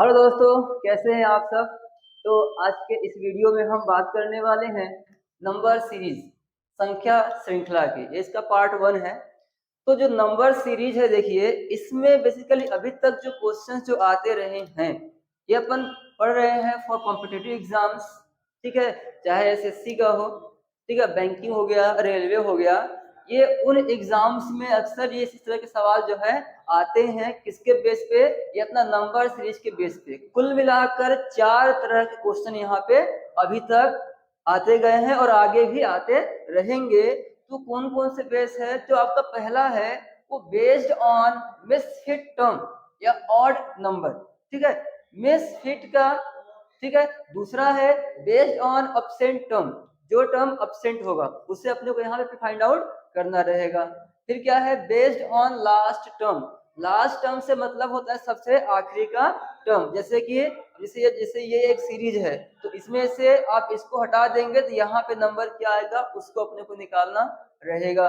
Hello दोस्तों, कैसे हैं आप सब। तो आज के इस वीडियो में हम बात करने वाले हैं नंबर सीरीज, संख्या श्रृंखला की। ये इसका पार्ट 1 है। तो जो नंबर सीरीज है, देखिए इसमें बेसिकली अभी तक जो क्वेश्चंस जो आते रहे हैं ये अपन पढ़ रहे हैं फॉर कॉम्पिटिटिव एग्जाम्स। ठीक है, चाहे एसएससी का हो, ठीक है, बैंकिंग हो गया, रेलवे हो गया। ये उन एग्जाम्स में अक्सर ये इस तरह के सवाल जो है आते हैं। किसके बेस पे? ये अपना नंबर सीरीज के बेस पे। कुल मिलाकर 4 तरह के क्वेश्चन यहाँ पे अभी तक आते गए हैं और आगे भी आते रहेंगे। तो कौन कौन से बेस है? जो आपका पहला है वो बेस्ड ऑन मिसफिट टर्म या ऑड नंबर। ठीक है, मिसफिट का। ठीक है, दूसरा है बेस्ड ऑन अब्सेंट टर्म, जो टर्म अब्सेंट होगा उसे अपने को यहाँ पे फाइंड आउट करना रहेगा। फिर क्या है? Based on last term. Last term से मतलब होता है सबसे आखिरी का टर्म। जैसे कि जैसे ये एक सीरीज है, तो इसमें से आप इसको हटा देंगे तो यहाँ पे नंबर क्या आएगा उसको अपने को निकालना रहेगा।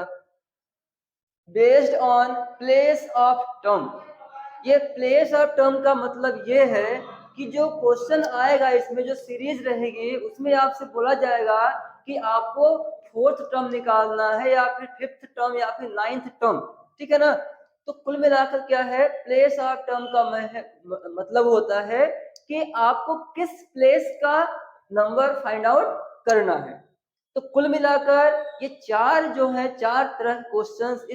Based on place of term. ये प्लेस ऑफ टर्म का मतलब ये है कि जो क्वेश्चन आएगा इसमें, जो सीरीज रहेगी उसमें आपसे बोला जाएगा कि आपको फोर्थ टर्म निकालना है या फिर फिफ्थ टर्म या फिर नाइन्थ टर्म। ठीक है ना। तो कुल मिलाकर क्या है? प्लेस ऑफ टर्म का मतलब होता है कि आपको किस प्लेस का नंबर फाइंड आउट करना है। तो कुल मिलाकर ये 4 जो है 4 तरह के क्वेश्चंस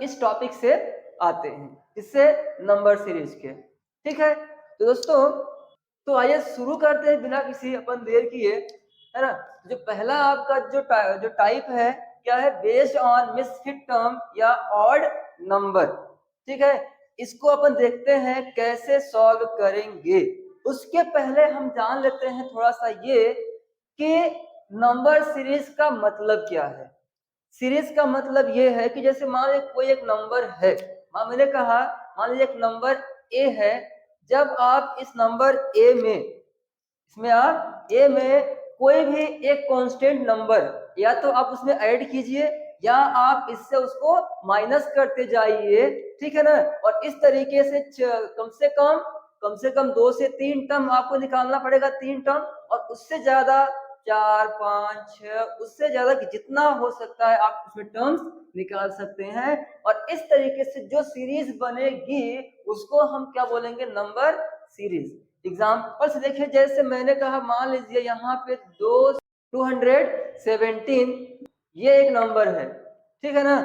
इस टॉपिक से आते हैं, इससे नंबर सीरीज के। ठीक है, तो दोस्तों तो आइए शुरू करते हैं बिना किसी अपन देर किए, है ना। जो पहला आपका जो टाइप है क्या है? बेस्ड ऑन मिसफिट टर्म या ऑड नंबर। ठीक है, इसको अपन देखते हैं कैसे सॉल्व करेंगे। उसके पहले हम जान लेते हैं थोड़ा सा ये कि नंबर सीरीज का मतलब क्या है। सीरीज का मतलब ये है कि जैसे मान लीजिए कोई एक नंबर है, मैंने कहा मान लीजिए एक नंबर ए है। जब आप इस नंबर ए में, इसमें आप ए में कोई भी एक कांस्टेंट नंबर या तो आप उसमें ऐड कीजिए या आप इससे उसको माइनस करते जाइए। ठीक है ना। और इस तरीके से कम से कम 2 से 3 टर्म आपको निकालना पड़ेगा, 3 टर्म। और उससे ज्यादा 4 5 6 उससे ज्यादा जितना हो सकता है आप उसमें टर्म्स निकाल सकते हैं। और इस तरीके से जो सीरीज बनेगी उसको हम क्या बोलेंगे? Number series. एग्जाम्पल से देखिए, जैसे मैंने कहा मान लीजिए यहाँ पे 217 ये एक नंबर है। ठीक है ना।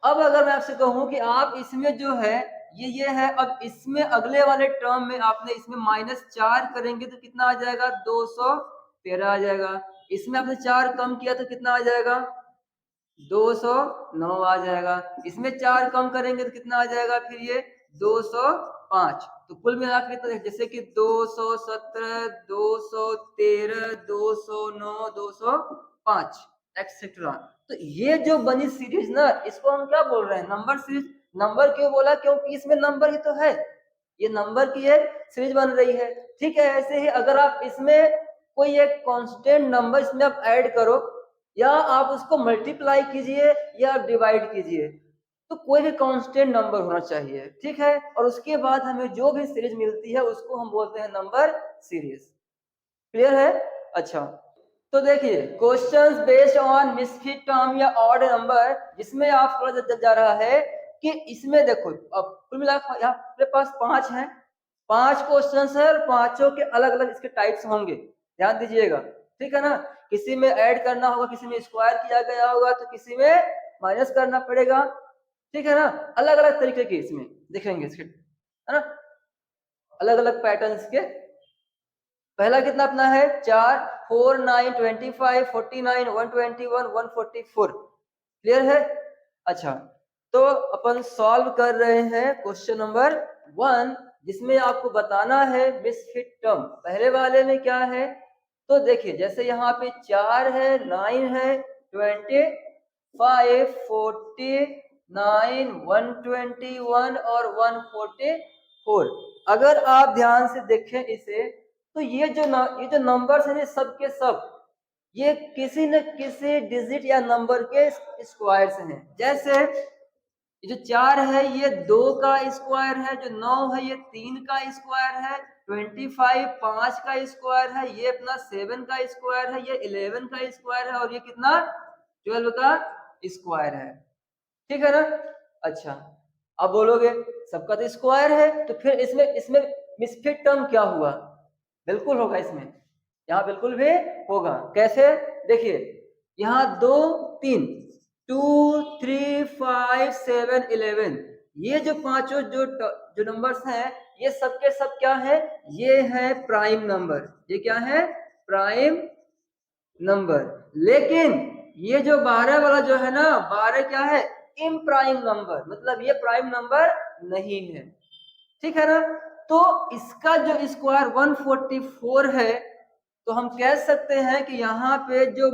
अब अगर मैं आपसे कहूं कि आप इसमें जो है ये है, अब इसमें अगले वाले टर्म में आपने इसमें -4 करेंगे तो कितना आ जाएगा? 213 आ जाएगा। इसमें आपने 4 कम किया तो कितना आ जाएगा? 209 आ जाएगा। इसमें 4 कम करेंगे तो कितना आ जाएगा? फिर ये 205। तो कुल मिला के तो जैसे कि 217 213 209 205 एक्सेट्रा। तो ये जो बनी सीरीज ना, इसको हम क्या बोल रहे हैं? Number series. नंबर क्यों बोला? क्योंकि इसमें नंबर ही तो है, ये नंबर की एक सीरीज बन रही है। ठीक है, ऐसे ही अगर आप इसमें कोई एक कांस्टेंट नंबर इसमें आप ऐड करो या आप उसको मल्टीप्लाई कीजिए या आप डिवाइड कीजिए, तो कोई भी कांस्टेंट नंबर होना चाहिए। ठीक है, और उसके बाद हमें जो भी सीरीज मिलती है उसको हम बोलते हैं नंबर सीरीज। क्लियर है? अच्छा, तो देखिए questions based on misfit term या ऑड नंबर, जिसमें आप थोड़ा जा रहा है कि इसमें देखो अब कुल मिलाकर यहाँ मेरे पास 5 हैं, 5 क्वेश्चंस है और पांचों के अलग अलग इसके टाइप्स होंगे। ध्यान दीजिएगा। ठीक है ना। किसी में ऐड करना होगा, किसी में स्क्वायर किया गया होगा, तो किसी में माइनस करना पड़ेगा। ठीक है ना। अलग अलग तरीके के इसमें दिखेंगे इसके, है ना, अलग अलग पैटर्न्स के। पहला कितना अपना है? 4 4 9 25 49 121 144। क्लियर है? अच्छा, तो अपन सॉल्व कर रहे हैं क्वेश्चन नंबर 1, जिसमें आपको बताना है मिसफिट टर्म। पहले वाले में क्या है? तो देखिए जैसे यहाँ पे 4 है, 9 है, 25 49 121 और 144। अगर आप ध्यान से देखें इसे, तो ये जो नंबर्स हैं सब के सब ये किसी न किसी डिजिट या नंबर के स्क्वायर्स हैं। जैसे ये जो 4 है ये 2 का स्क्वायर है, जो 9 है ये 3 का स्क्वायर है, 25 5 का स्क्वायर है, ये अपना 7 का स्क्वायर है, ये 11 का स्क्वायर है और ये कितना 12 का स्क्वायर है। ठीक है ना। अच्छा अब बोलोगे सबका तो स्क्वायर है, तो फिर इसमें इसमें मिसफिट टर्म क्या हुआ? बिल्कुल होगा, इसमें यहाँ बिल्कुल भी होगा। कैसे? देखिए यहाँ 2 3 2 3 5 7 11 ये जो पांचों जो नंबर्स हैं ये सब के सब क्या है? ये है प्राइम नंबर। ये क्या है? Prime number. लेकिन ये जो 12 वाला जो है ना, 12 क्या है? इम्प्राइम नंबर, मतलब ये प्राइम नंबर नहीं है। ठीक है ना। तो इसका जो स्क्वायर 144 है, तो हम कह सकते हैं कि यहाँ पे जो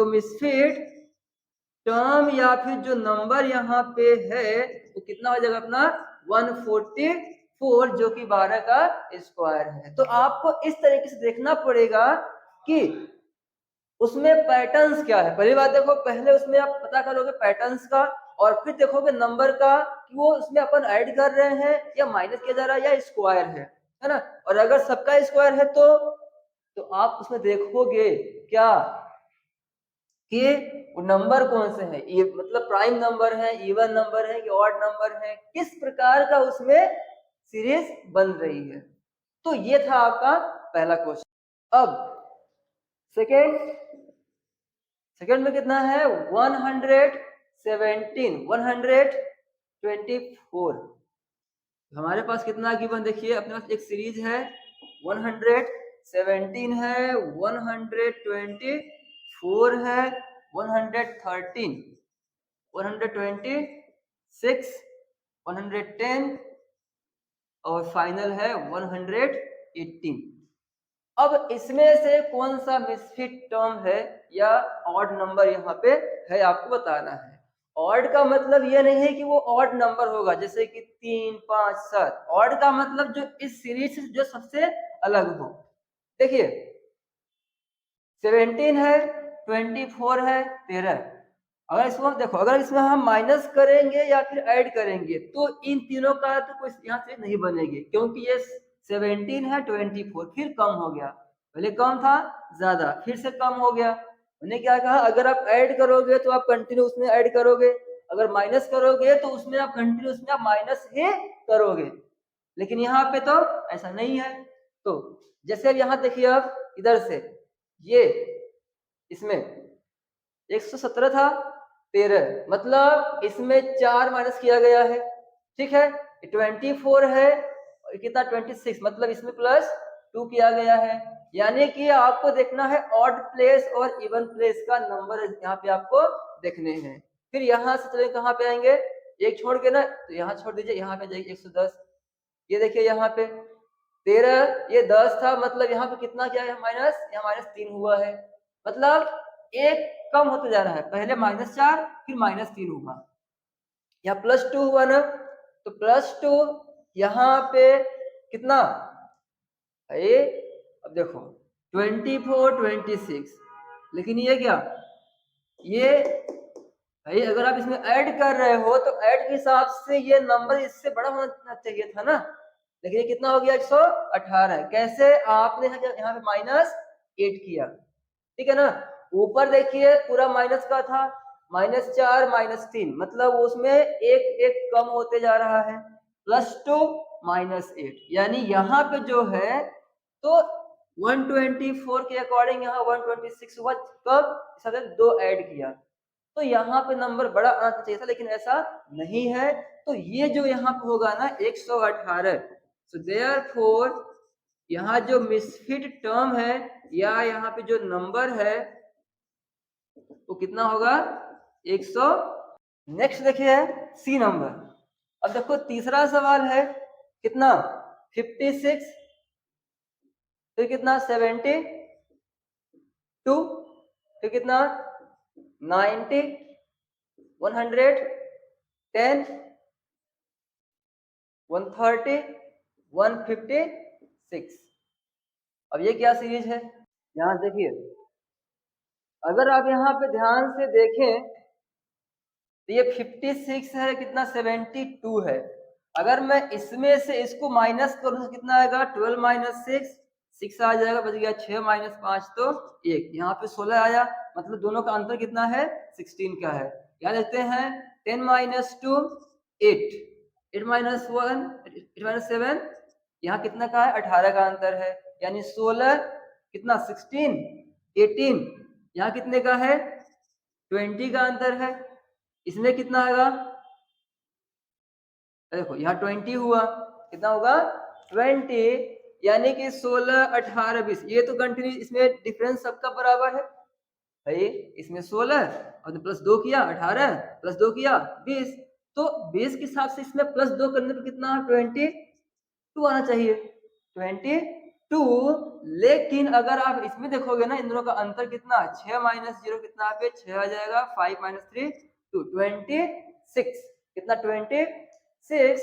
मिसफिट टर्म या फिर जो नंबर यहाँ पे है वो कितना हो जाएगा अपना 144, जो कि 12 का स्क्वायर है। तो आपको इस तरीके से देखना पड़ेगा कि उसमें पैटर्न्स क्या है। पहली बात देखो, पहले उसमें आप पता करोगे पैटर्न्स का, और फिर देखोगे नंबर का कि वो उसमें अपन ऐड कर रहे हैं या माइनस किया जा रहा है या स्क्वायर है ना। और अगर सबका स्क्वायर है तो आप उसमें देखोगे क्या कि वो नंबर कौन से हैं, ये मतलब प्राइम नंबर है, इवन नंबर है कि ऑड नंबर है, किस प्रकार का उसमें सीरीज बन रही है। तो ये था आपका पहला क्वेश्चन। अब सेकेंड में कितना है? 124। हमारे पास कितना गिवन? देखिए अपने पास एक सीरीज है 117 है, 124 है, 113, 126, 110 और फाइनल है 118। अब इसमें से कौन सा मिसफिट टर्म है या ऑड नंबर यहाँ पे है, आपको बताना है। ऑड का मतलब ये नहीं है कि वो ऑड नंबर होगा, जैसे कि 3 5 7। ऑड का मतलब जो इस सीरीज से जो सबसे अलग हो। देखिए 17 है, 24 है, 13। अगर इसको देखो, अगर इसमें हम माइनस करेंगे या फिर ऐड करेंगे तो इन तीनों का तो कोई यहाँ से नहीं बनेगी, क्योंकि ये 17 है, 24 फिर कम हो गया, पहले कम था ज्यादा फिर से कम हो गया। उन्हें क्या कहा? अगर आप ऐड करोगे तो आप कंटिन्यू उसमें ऐड करोगे, अगर माइनस करोगे तो उसमें आप कंटिन्यू उसमें आप माइनस ही करोगे। लेकिन यहाँ पे तो ऐसा नहीं है। तो जैसे अब यहाँ देखिए, आप इधर से ये इसमें 117 था, 13, मतलब इसमें 4 माइनस किया गया है। ठीक है, 24 है और कितना 26, मतलब इसमें प्लस 2 किया गया है। यानी कि आपको देखना है ऑड प्लेस और इवन प्लेस का नंबर यहाँ पे आपको देखने हैं। फिर यहाँ से चले कहाँ पे आएंगे? एक छोड़ के ना, तो यहाँ छोड़ दीजिए, यहाँ पे जाइए 110। ये देखिए यहाँ पे 13, ये 10 था, मतलब यहाँ पे कितना किया है? माइनस, यहाँ -3 हुआ है, मतलब एक कम होते जा रहा है। पहले -4 फिर -3 हुआ, यहाँ +2 हुआ ना, तो +2 यहाँ पे कितना है? अब देखो 24 26, लेकिन ये क्या, ये भाई अगर आप इसमें ऐड कर रहे हो तो ऐड के हिसाब से ये नंबर इससे बड़ा होना चाहिए था ना, लेकिन ये कितना हो गया? 118। कैसे? आपने यहाँ पे -8 किया। ठीक है ना। ऊपर देखिए पूरा माइनस का था, -4 -3, मतलब उसमें एक एक कम होते जा रहा है, +2 -8, यानी यहाँ पे जो है तो 124 के अकॉर्डिंग यहाँ 126 हुआ। कब? 2 ऐड किया, तो यहाँ पे नंबर बड़ा आना चाहिए था, लेकिन ऐसा नहीं है। तो ये जो यहाँ पे होगा ना 118, सो देयरफॉर यहाँ जो मिसफिट टर्म है या यहाँ पे जो नंबर है वो कितना होगा? 100। नेक्स्ट देखिए सी नंबर। अब देखो तीसरा सवाल है कितना? 56, फिर कितना 72, फिर कितना 90, 110, 130, 156। अब ये क्या सीरीज है? यहाँ देखिए, अगर आप यहाँ पे ध्यान से देखें तो ये 56 है, कितना 72 है, अगर मैं इसमें से इसको माइनस करूँ तो कितना आएगा 12 माइनस 6, 6 आ जाएगा, बच गया 6 माइनस 5 तो 1, यहाँ पे 16 आया, मतलब दोनों का अंतर कितना है 16 का है। यहाँ देखते हैं 10 माइनस 2 8, 8 माइनस 1 8 माइनस 7, यहाँ कितना का है 18 का अंतर है, यानी 16 कितना 16 18, यहाँ कितने का है 20 का अंतर है। इसमें कितना आएगा, देखो यहाँ 20 हुआ, कितना होगा 20, यानी कि 16 18 20, ये तो कंटिन्यू, इसमें डिफरेंस सबका बराबर है भाई। इसमें 16 और प्लस 2 किया 18, प्लस 2 किया 20, तो 20 के हिसाब से इसमें प्लस 2 करने पर कितना 22 आना चाहिए, 22। लेकिन अगर आप इसमें देखोगे ना, इन दोनों का अंतर कितना 6 माइनस 0 कितना पे 6 आ जाएगा, 5 माइनस 3 2, 26, कितना 26।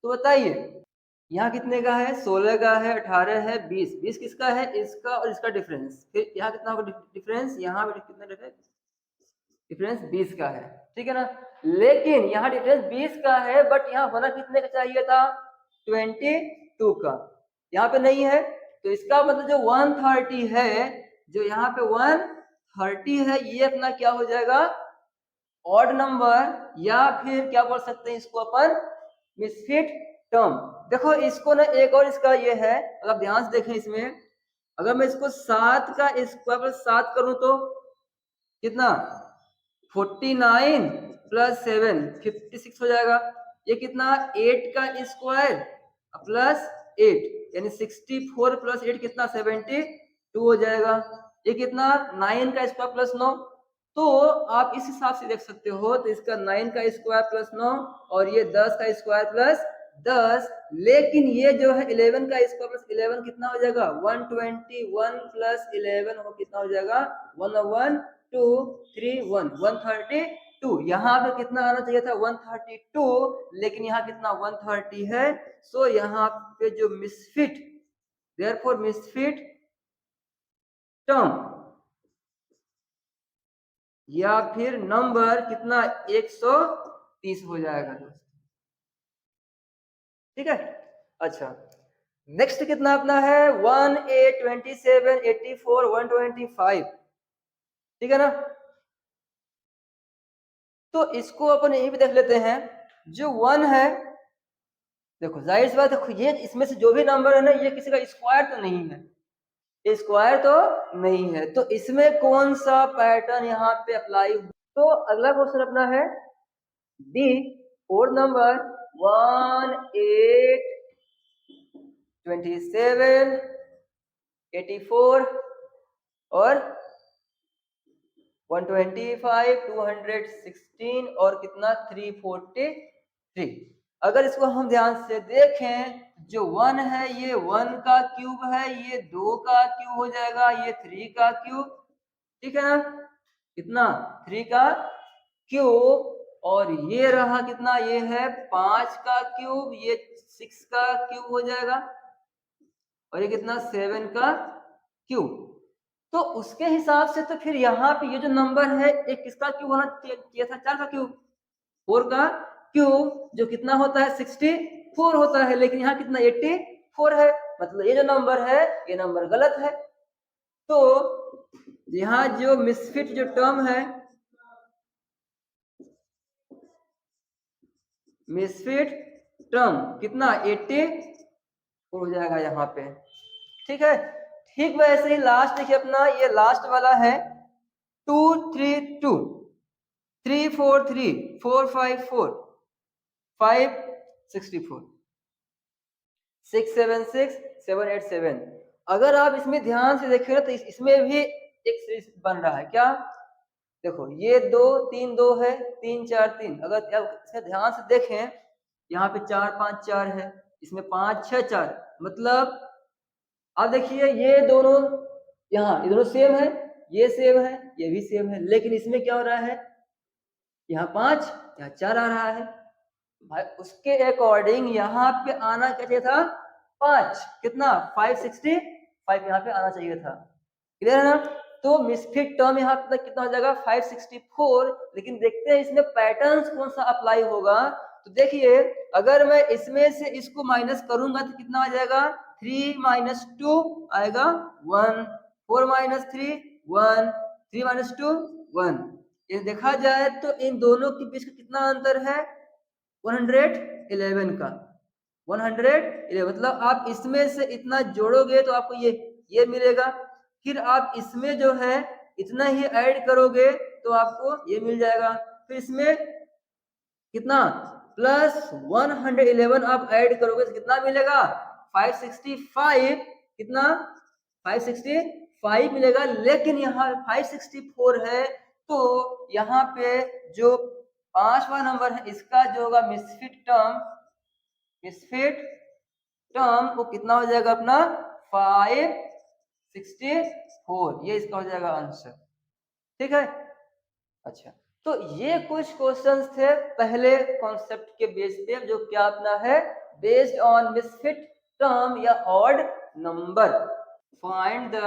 तो बताइए यहाँ कितने का है 16 का है 18 है 20, 20 किसका है इसका और इसका डिफरेंस, फिर यहाँ कितना होगा डिफरेंस, यहाँ पे कितना डिफरेंस 20 का है, ठीक है ना। लेकिन यहाँ डिफरेंस 20 का है, बट यहाँ होना कितने का चाहिए था 22 का, यहाँ पे नहीं है, तो इसका मतलब जो 130 है, जो यहाँ पे 130 है, ये अपना क्या हो जाएगा ऑड नंबर, या फिर क्या बोल सकते हैं इसको अपन मिसफिट टर्म। देखो इसको ना एक और इसका ये है, अगर ध्यान से देखें इसमें, अगर मैं इसको 7 का स्क्वायर प्लस 7 करूं तो कितना 49 प्लस 7 56 हो जाएगा, ये कितना 8 का स्क्वायर प्लस 8 यानी 64 प्लस 8 कितना 72 हो जाएगा, ये कितना 9 का स्क्वायर प्लस 9, तो आप इस हिसाब से देख सकते हो, तो इसका 9 का स्क्वायर प्लस 9 और ये 10 का स्क्वायर प्लस 10, लेकिन ये जो है 11 का स्क्वायर प्लस 11 कितना हो जाएगा 121 प्लस 11 हो कितना हो जाएगा 1 2 3 1 132, यहाँ पे कितना आना चाहिए था 132, लेकिन यहाँ कितना 130 है, सो यहाँ पे जो मिसफिट, देयरफॉर मिसफिट टर्म या फिर नंबर कितना 130 हो जाएगा दोस्त, ठीक है। अच्छा नेक्स्ट कितना अपना है 1 8 27 84 125, ठीक है ना। तो इसको अपन यहीं पे देख लेते हैं, जो 1 है, देखो जाहिर सी बात, देखो ये इसमें से जो भी नंबर है ना, ये किसी का स्क्वायर तो नहीं है, ये स्क्वायर तो नहीं है, तो इसमें कौन सा पैटर्न यहाँ पे अप्लाई हो, तो अगला क्वेश्चन अपना है डी, कोड नंबर 1 8 27 84 और 125 216 और कितना 343। अगर इसको हम ध्यान से देखें, जो 1 है ये 1 का क्यूब है, ये 2 का क्यूब हो जाएगा, ये 3 का क्यूब, ठीक है ना, कितना 3 का क्यूब, और ये रहा कितना, ये है 5 का क्यूब, ये 6 का क्यूब हो जाएगा, और ये कितना 7 का क्यूब। तो उसके हिसाब से तो फिर यहाँ पे ये जो नंबर है एक किसका क्यूब होना चाहिए था 4 का क्यूब, 4 का क्यूब, जो कितना होता है 64 होता है, लेकिन यहाँ कितना 84 है, मतलब ये जो नंबर है ये नंबर गलत है। तो यहाँ जो मिसफिट जो टर्म है, मिसफिट टर्म कितना 84 हो जाएगा यहाँ पे, ठीक है। ठीक वैसे ही लास्ट देखिए अपना, ये लास्ट वाला है 2 3 2 3 4 3 4 5 4 5 64 6 7 6 7 8 7। अगर आप इसमें ध्यान से देखें तो इसमें भी एक सीरीज बन रहा है, क्या देखो ये 2 3 2 है 3 4 3, अगर आप इसे ध्यान से देखें, यहाँ पे 4 5 4 है, इसमें 5 6 4, मतलब आप देखिए ये दोनों, यहाँ ये दोनों सेम है, ये सेम है, ये भी सेम है, लेकिन इसमें क्या हो रहा है, यहाँ 5 यहाँ 4 आ रहा है, भाई उसके अकॉर्डिंग यहाँ पे आना चाहिए था 5, कितना 565 यहाँ पे आना चाहिए था, क्लियर है ना। तो मिसफिट टर्म यहाँ पे कितना हो जाएगा 564, लेकिन देखते हैं इसमें पैटर्न कौन सा अप्लाई होगा, तो देखिए अगर मैं इसमें से इसको माइनस करूंगा तो कितना आ जाएगा, 3 माइनस 2 आएगा 1, 4 माइनस 3 1, 3 माइनस 2 1। ये देखा जाए तो इन दोनों के बीच का कितना अंतर है, 111 का, 111। मतलब आप इसमें से इतना जोड़ोगे तो आपको ये मिलेगा, फिर आप इसमें जो है इतना ही ऐड करोगे तो आपको ये मिल जाएगा, फिर इसमें कितना प्लस 111 आप ऐड करोगे तो कितना मिलेगा, 565, कितना 565 मिलेगा। लेकिन यहाँ 564 है तो यहाँ पे जो पांचवा नंबर है इसका जो होगा मिसफिट टर्म वो कितना हो जाएगा अपना 564, ये इसका हो जाएगा आंसर। ठीक है, अच्छा तो ये कुछ क्वेश्चंस थे पहले कॉन्सेप्ट के बेस पे, जो क्या अपना है बेस्ड ऑन मिसफिट टर्म या odd number, find the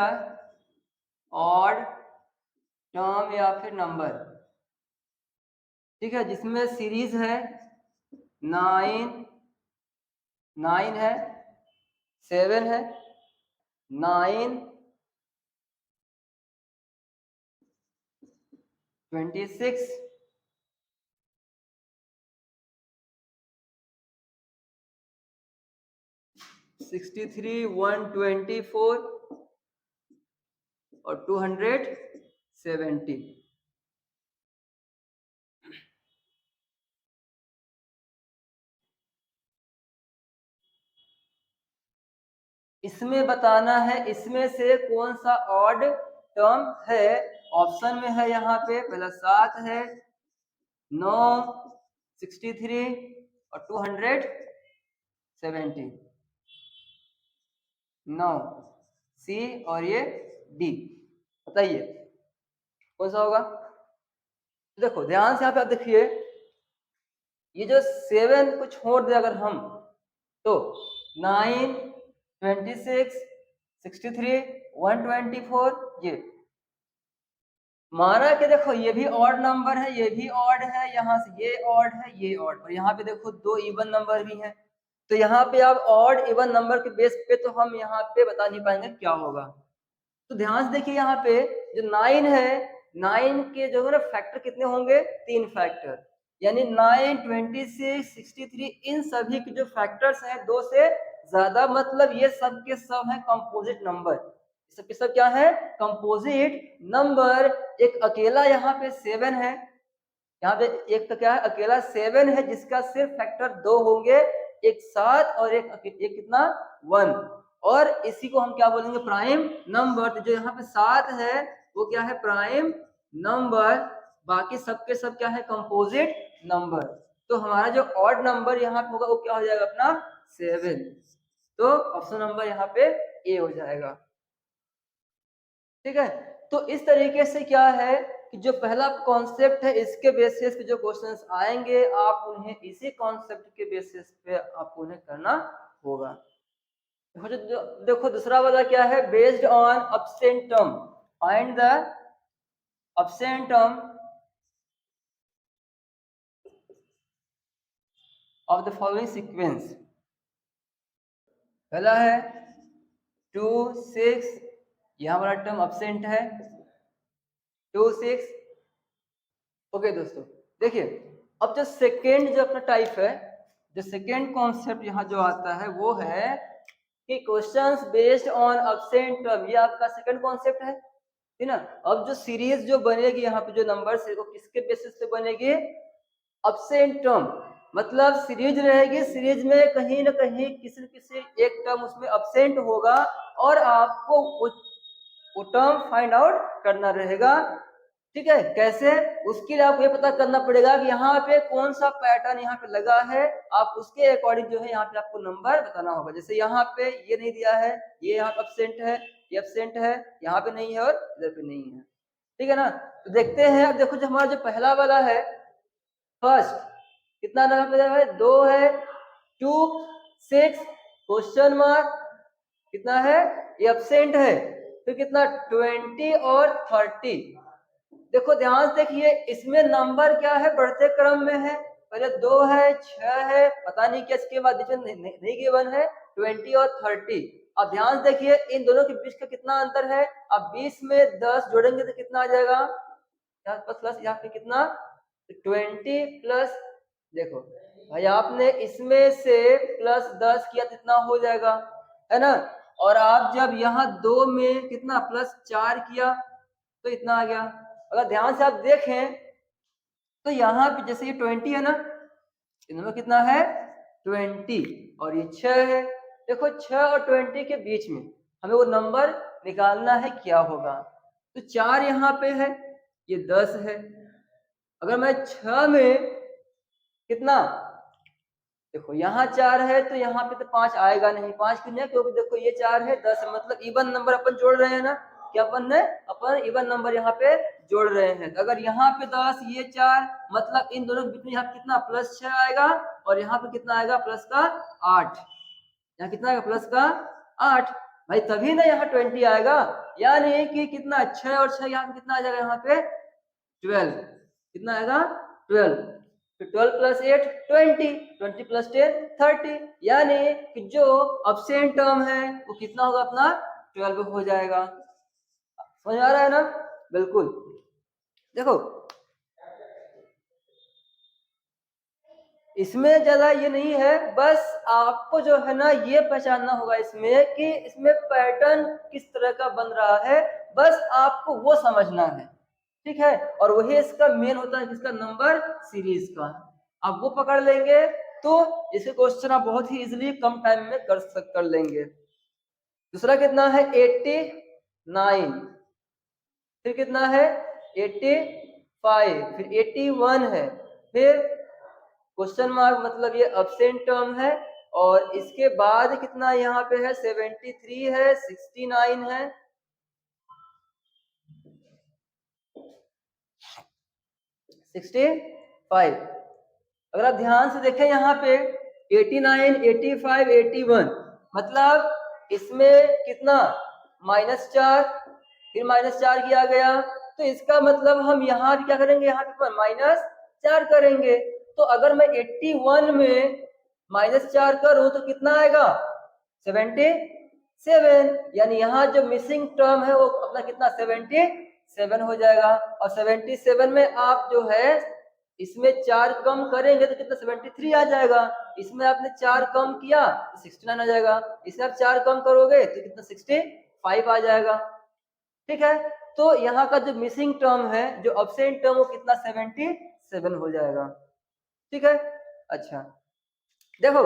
odd term या फिर नंबर। ठीक है, जिसमें सीरीज है 9 है, 7 है, 9 26 63 124 और 270। इसमें बताना है इसमें से कौन सा ऑड टर्म है। ऑप्शन में है यहाँ पे पहला 7 है, 9, 63 और 270, 9 सी और ये डी, बताइए कौन सा होगा। देखो ध्यान से यहाँ पे आप देखिए, ये जो 7 को छोड़ दे अगर हम तो 9, 26, 63, 124, ये माना कि देखो ये भी ऑड नंबर है, ये भी ऑड है, यहाँ से ये ऑड है, ये ऑड, और यहाँ पे देखो दो इवन नंबर भी हैं, तो यहाँ पे आप ऑड इवन नंबर के बेस पे तो हम यहाँ पे बता नहीं पाएंगे क्या होगा। तो ध्यान से देखिए यहाँ पे जो 9 है, 9 के जो है ना फैक्टर कितने होंगे, 3 फैक्टर, यानी 9, 26, 63 इन सभी के जो फैक्टर्स हैं 2 से ज्यादा, मतलब ये सब के सब है कंपोजिट नंबर, सब के सब क्या है कंपोजिट नंबर। एक अकेला यहाँ पे 7 है, यहाँ पे एक तो क्या है अकेला 7 है जिसका सिर्फ फैक्टर 2 होंगे, एक 7 और एक कितना 1, और इसी को हम क्या बोलेंगे प्राइम नंबर। तो जो यहाँ पे 7 है वो क्या है प्राइम नंबर, बाकी सबके सब क्या है कंपोजिट नंबर। तो हमारा जो ऑड नंबर यहाँ पे होगा वो क्या हो जाएगा अपना 7, तो ऑप्शन नंबर यहाँ पे ए हो जाएगा। ठीक है, तो इस तरीके से क्या है कि जो पहला कॉन्सेप्ट है इसके बेसिस पे जो क्वेश्चंस आएंगे आप उन्हें इसी कॉन्सेप्ट के बेसिस पे आपको उन्हें करना होगा। देखो दूसरा वाला क्या है, based on absent term, find the absent term of the following sequence. पहला है 2 6, यहाँ वाला टर्म अब्सेंट है 2 6। ओके दोस्तों देखिए, अब जो सेकेंड जो अपना टाइप है, जो सेकेंड कॉन्सेप्ट यहाँ जो आता है वो है कि questions based on absent term, ये आपका सेकंड कॉन्सेप्ट है, ठीक ना। अब जो सीरीज जो बनेगी यहाँ पे जो नंबर्स है वो किसके बेसिस पे बनेगी, अब्सेंट टर्म, मतलब सीरीज रहेगी, सीरीज में कहीं ना कहीं किसी न किसी एक टर्म उसमें अब्सेंट होगा और आपको वो टर्म फाइंड आउट करना रहेगा। ठीक है, कैसे, उसके लिए आपको ये पता करना पड़ेगा कि यहाँ पे कौन सा पैटर्न यहाँ पे लगा है, आप उसके अकॉर्डिंग जो है यहाँ पे आपको नंबर बताना होगा। जैसे यहाँ पे ये नहीं दिया है, ये यहाँ पे अब्सेंट है, ये अब्सेंट है, यहाँ पे नहीं है और इधर पे नहीं है, ठीक है ना। तो देखते हैं, अब देखो जो हमारा जो पहला वाला है फर्स्ट, कितना नंबर है 2 है, 2 6 क्वेश्चन मार्क, कितना है ये अब्सेंट है, तो कितना 20 और 30। देखो ध्यान से देखिए इसमें नंबर क्या है बढ़ते क्रम में है, पहले 2 है, 6 है, पता नहीं क्या इसके बाद नहीं गिवन है 20 और 30। अब ध्यान से देखिए इन दोनों के बीच का कितना अंतर है। अब 20 में 10 जोड़ेंगे तो कितना आ जाएगा, यहाँ प्लस यहाँ पे कितना 20 प्लस, देखो भाई आपने इसमें से प्लस 10 किया तो कितना हो जाएगा, है ना। और आप जब यहाँ 2 में कितना प्लस 4 किया तो इतना आ गया। अगर ध्यान से आप देखें तो यहाँ पे जैसे ये 20 है ना, इनमें कितना है 20 और ये 6 है। देखो 6 और 20 के बीच में हमें वो नंबर निकालना है, क्या होगा। तो 4 यहाँ पे है, ये 10 है। अगर मैं 6 में कितना, देखो यहाँ 4 है तो यहाँ पे तो 5 आएगा नहीं, 5 क्यों नहीं, क्योंकि देखो ये 4 है, 10 है, मतलब इवन नंबर अपन जोड़ रहे हैं ना, क्या अपन इवन नंबर यहाँ पे जोड़ रहे हैं। तो अगर यहाँ पे 10 ये 4, मतलब इन दोनों के बीच में यहाँ कितना प्लस 6 आएगा और यहाँ पे कितना आएगा प्लस का 8, यहाँ कितना आएगा प्लस का 8 भाई, तभी ना यहाँ 20 आएगा। यानी कि कितना 6 और 6 यहाँ पे कितना आ जाएगा, यहाँ पे 12, कितना आएगा 12, फिर 12 प्लस 8 20, 20 प्लस 10 30, यानी कि जो अब्सेंट टर्म है वो कितना होगा अपना 12 हो जाएगा। समझ आ रहा है ना, बिल्कुल। देखो इसमें ज्यादा ये नहीं है, बस आपको जो है ना ये पहचानना होगा इसमें कि इसमें पैटर्न किस तरह का बन रहा है, बस आपको वो समझना है, ठीक है। और वही इसका मेन होता है किसका, नंबर सीरीज का। आप वो पकड़ लेंगे तो इसके क्वेश्चन आप बहुत ही इजीली कम टाइम में कर लेंगे। दूसरा कितना है 89, फिर कितना है 85, फिर 81 है, फिर क्वेश्चन मार्क मतलब ये अब्सेंट टर्म है, और इसके बाद कितना यहाँ पे है 73 है, 69 है, 65। अगर आप ध्यान से देखें यहाँ पे 89, 85, 81, मतलब इसमें कितना -4, फिर -4 किया गया, तो इसका मतलब हम यहाँ भी क्या करेंगे, यहाँ पे -4 करेंगे। तो अगर मैं 81 में -4 करूं तो कितना आएगा 77, यानी यहाँ जो मिसिंग टर्म है वो अपना कितना 77 हो जाएगा। और 77 में आप जो है इसमें 4 कम करेंगे तो कितना 73 आ जाएगा, इसमें आपने 4 कम किया तो 69 आ जाएगा, इसमें आप 4 कम करोगे तो कितना 65 आ जाएगा, ठीक है। तो यहाँ का जो मिसिंग टर्म है, जो अब्सेंट टर्म, वो कितना 77 हो जाएगा, ठीक है। अच्छा देखो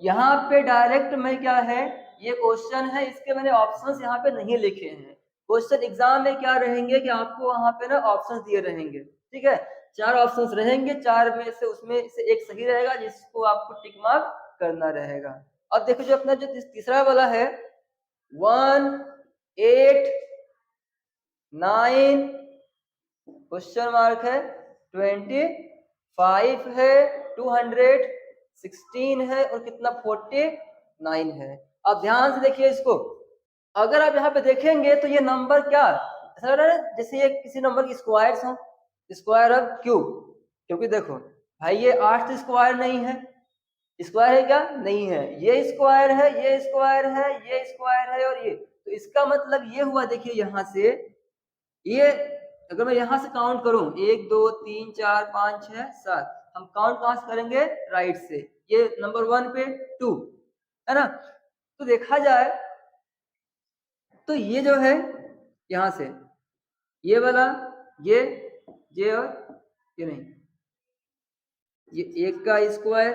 यहाँ पे डायरेक्ट में क्या है, ये क्वेश्चन है, इसके मैंने ऑप्शंस यहाँ पे नहीं लिखे हैं। क्वेश्चन एग्जाम में क्या रहेंगे कि आपको वहां पे ना ऑप्शंस दिए रहेंगे, ठीक है। 4 ऑप्शंस रहेंगे, 4 में से उसमें से एक सही रहेगा जिसको आपको टिक मार्क करना रहेगा। अब देखो जो अपना जो तीसरा वाला है 1 8 9 क्वेश्चन मार्क है 25 है 216 है और कितना 49 है। अब ध्यान से देखिए इसको, अगर आप यहाँ पे देखेंगे तो ये नंबर क्या ऐसा लग रहा है जैसे ये किसी नंबर की स्क्वायर्स हो, स्क्वायर ऑफ क्यूब, क्योंकि देखो भाई ये 8 तो स्क्वायर नहीं है, स्क्वायर है क्या, नहीं है, ये स्क्वायर है, ये स्क्वायर है, ये स्क्वायर है, और ये, तो इसका मतलब ये हुआ, देखिए यहाँ से ये अगर मैं यहां से काउंट करूं 1 2 3 4 5 6 7, हम काउंट कहां से करेंगे, राइट से, ये नंबर 1 पे 2 है ना। तो देखा जाए तो ये जो है यहां से ये वाला, ये और ये नहीं, ये 1 का स्क्वायर,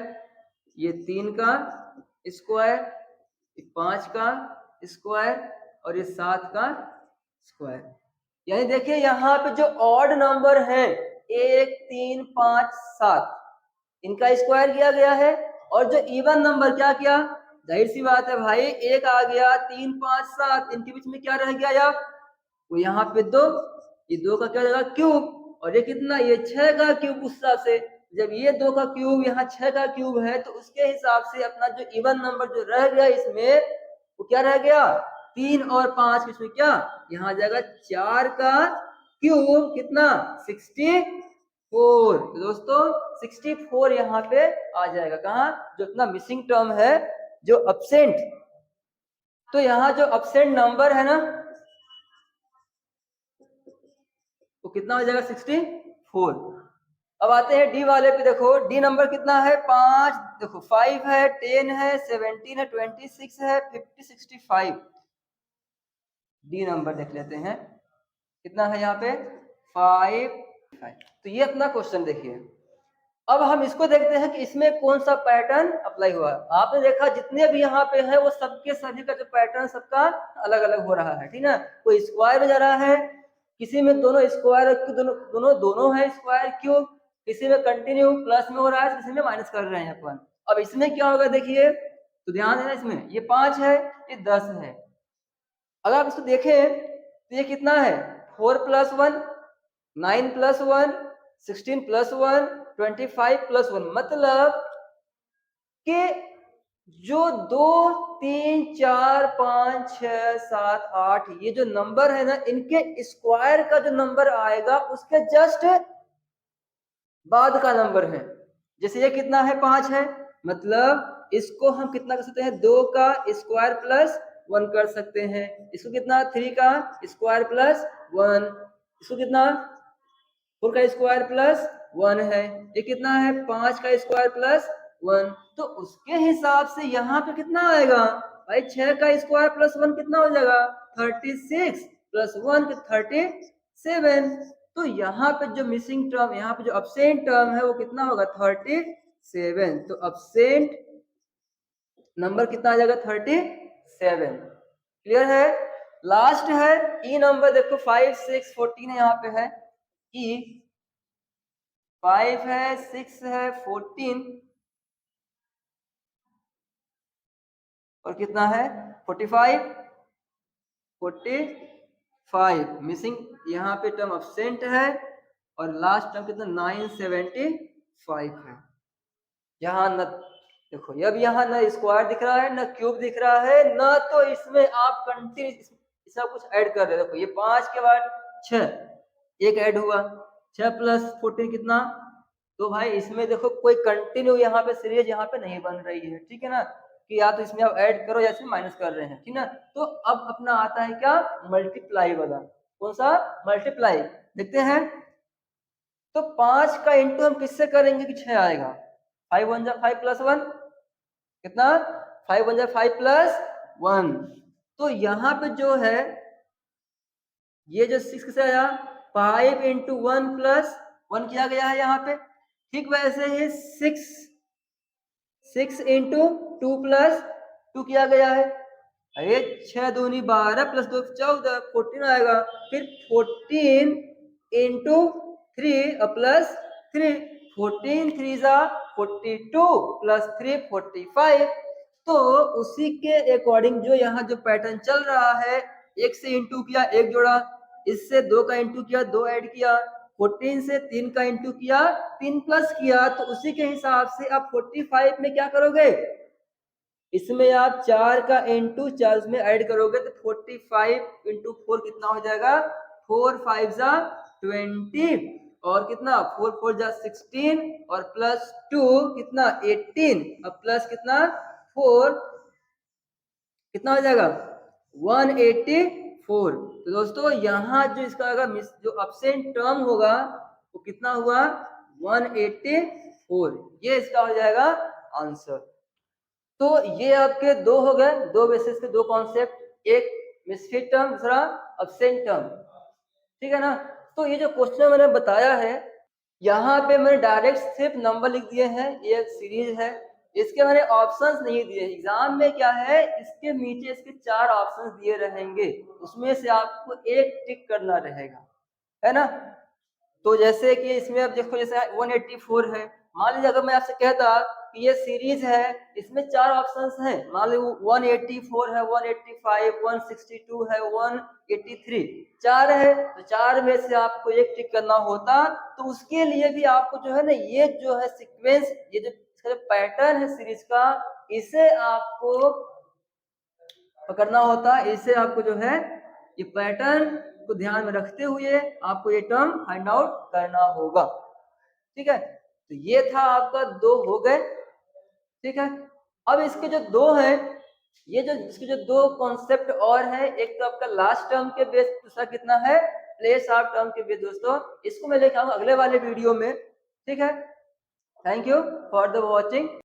ये 3 का स्क्वायर, ये 5 का स्क्वायर और ये 7 का स्क्वायर। यानी देखिए यहाँ पे जो ऑड नंबर है 1 3 5 7, इनका स्क्वायर किया गया है, और जो इवन नंबर क्या किया, जाहिर सी बात है भाई 1 आ गया 3 5 7, इनके बीच में क्या रह गया यार, वो यहाँ पे 2, ये 2 का क्या रहेगा क्यूब, और ये कितना, ये 6 का क्यूब। उस हिसाब से जब ये 2 का क्यूब यहाँ 6 का क्यूब है तो उसके हिसाब से अपना जो इवन नंबर जो रह गया इसमें वो क्या रह गया 3 और 5, इसमें क्या यहाँ आ जाएगा 4 का क्यूब, कितना 64, 4। तो दोस्तों 64 यहाँ पे आ जाएगा। कहाँ? जो अपना मिसिंग टर्म है, जो अब्सेंट, तो यहाँ जो अब्सेंट नंबर है ना, वो कितना हो जाएगा? 64। अब आते हैं डी वाले पे। देखो डी नंबर कितना है? 5। देखो 5 है, 10 है, 17 है, 26 है, 50, 65। डी नंबर देख लेते हैं कितना है यहाँ पे? 5। तो ये अपना क्वेश्चन देखिए। अब हम इसको देखते हैं कि इसमें कौन सा पैटर्न अप्लाई हुआ है। आपने देखा जितने भी यहाँ पे है वो सबके सभी का जो पैटर्न सबका अलग अलग हो रहा है, ठीक ना? कोई स्क्वायर में जा रहा है, किसी में दोनों स्क्वायर, दोनों दोनों दोनों है स्क्वायर क्यूब, किसी में कंटिन्यू प्लस में हो रहा है, किसी में माइनस कर रहे हैं अपन। अब इसमें क्या होगा देखिए, तो ध्यान देना, इसमें ये 5 है, ये 10 है। अगर आप इसको देखें तो ये कितना है? 4 + 1, 9 + 1, 16 + 1, 25 + 1, मतलब कि जो 2, 3, 4, 5, 6, 7, 8 ये जो नंबर है ना, इनके स्क्वायर का जो नंबर आएगा उसके जस्ट बाद का नंबर है। जैसे ये कितना है? 5 है, मतलब इसको हम कितना कर सकते हैं? 2 का स्क्वायर प्लस 1 कर सकते हैं। इसको कितना? 3 का स्क्वायर प्लस 1। इसको कितना? 4 का स्क्वायर प्लस 1 है। ये कितना है? 5 का स्क्वायर प्लस 1। तो उसके हिसाब से यहाँ पे कितना आएगा भाई? 6 का स्क्वायर प्लस 1 कितना हो जाएगा? 36 + 1 37। तो यहाँ पे जो मिसिंग टर्म, यहाँ पे जो अब्सेंट टर्म है वो कितना होगा? 37। तो अब्सेंट नंबर कितना आ जाएगा? 37। क्लियर है? लास्ट है ई नंबर। देखो 5, 6, 14 है यहाँ पे है ई, 5 है, 6 है, 14 और कितना है? 45। 45 मिसिंग यहाँ पे टर्म अब्सेंट है, और लास्ट टर्म कितना? 975 है। यहाँ न देखो, अब यहाँ न स्क्वायर दिख रहा है, न क्यूब दिख रहा है, न तो इसमें आप कंटिन्यू सब कुछ ऐड कर रहे हैं। देखो ये 5 के बाद 6 एक ऐड हुआ, 6 + 14 कितना? तो भाई इसमें देखो कोई कंटिन्यू यहाँ पे सीरीज यहाँ पे नहीं बन रही है, ठीक है ना? कि या तो इसमें आप ऐड करो या इसमें माइनस कर रहे हैं, ठीक ना? तो अब अपना आता है क्या? मल्टीप्लाई वाला। कौन सा? मल्टीप्लाई। देखते हैं। तो 5 का इंटू हम किससे करेंगे कि 6 आएगा? 5 1 जा 5 + 1 कितना? 5 1 जा 5 + 1। तो यहाँ पे जो है ये जो 6 से आया, 5 × 1 + 1 किया गया है यहाँ पे। ठीक वैसे ही 6 × 2 + 2 किया गया है। अरे 6 दूनी 12 + 2 14, 14 आएगा। फिर 14 × 3 + 3, 14 3 जा 42 + 3 45। तो उसी के अकॉर्डिंग जो यहाँ जो पैटर्न चल रहा है, एक से इंटू किया, एक जोड़ा, इससे 2 का इंटू किया, 2 ऐड किया, 14 से 3 का इंटू किया, 3 प्लस किया, तो उसी के हिसाब से आप 45 में क्या करोगे? इसमें आप 4 का इंटू 4 में ऐड करोगे तो 45 × 4 कितना हो जाएगा? 4 5 जा 20, और कितना? 4 4 जा 16, और प्लस 2 कितना? 18, अब प्लस कितना? 4 कितना हो जाएगा? 184। तो दोस्तों यहाँ जो इसका अगर जो अब्सेंट टर्म होगा वो कितना हुआ? 184। ये इसका हो जाएगा आंसर। तो ये आपके दो हो गए, दो बेसिस के दो कॉन्सेप्ट, एक मिसफिट टर्म, दूसरा अब्सेंट टर्म, ठीक है ना? तो ये जो क्वेश्चन मैंने बताया है, यहाँ पे मैंने डायरेक्ट सिर्फ नंबर लिख दिए हैं, ये एक सीरीज है, इसके मैंने ऑप्शंस नहीं दिए। एग्जाम में क्या है, इसके नीचे इसके 4 ऑप्शंस दिए रहेंगे, उसमें से आपको एक टिक करना रहेगा, है ना? तो जैसे कि इसमें अब देखो, जैसे 184 है, मान लीजिए अगर मैं आपसे कहता कि ये सीरीज है, इसमें 4 ऑप्शंस हैं, मान लो 184 है, 185, 162 है, 183, 4 है, तो 4 में से आपको एक टिक करना होता। तो उसके लिए भी आपको जो है ना, ये जो है सीक्वेंस, ये जो पैटर्न है सीरीज का, इसे आपको पकड़ना होता, इसे आपको जो है ये पैटर्न को ध्यान में रखते हुए आपको ये टर्म फाइंड आउट करना होगा। ठीक है, तो ये था आपका 2 हो गए, ठीक है। अब इसके जो 2 हैं, ये जो इसके जो 2 कॉन्सेप्ट और हैं, एक तो आपका लास्ट टर्म के बेस, दूसरा कितना है प्लेस ऑफ टर्म के बेस। दोस्तों इसको मैं लेके आऊंगा अगले वाले वीडियो में, ठीक है। Thank you for the watching.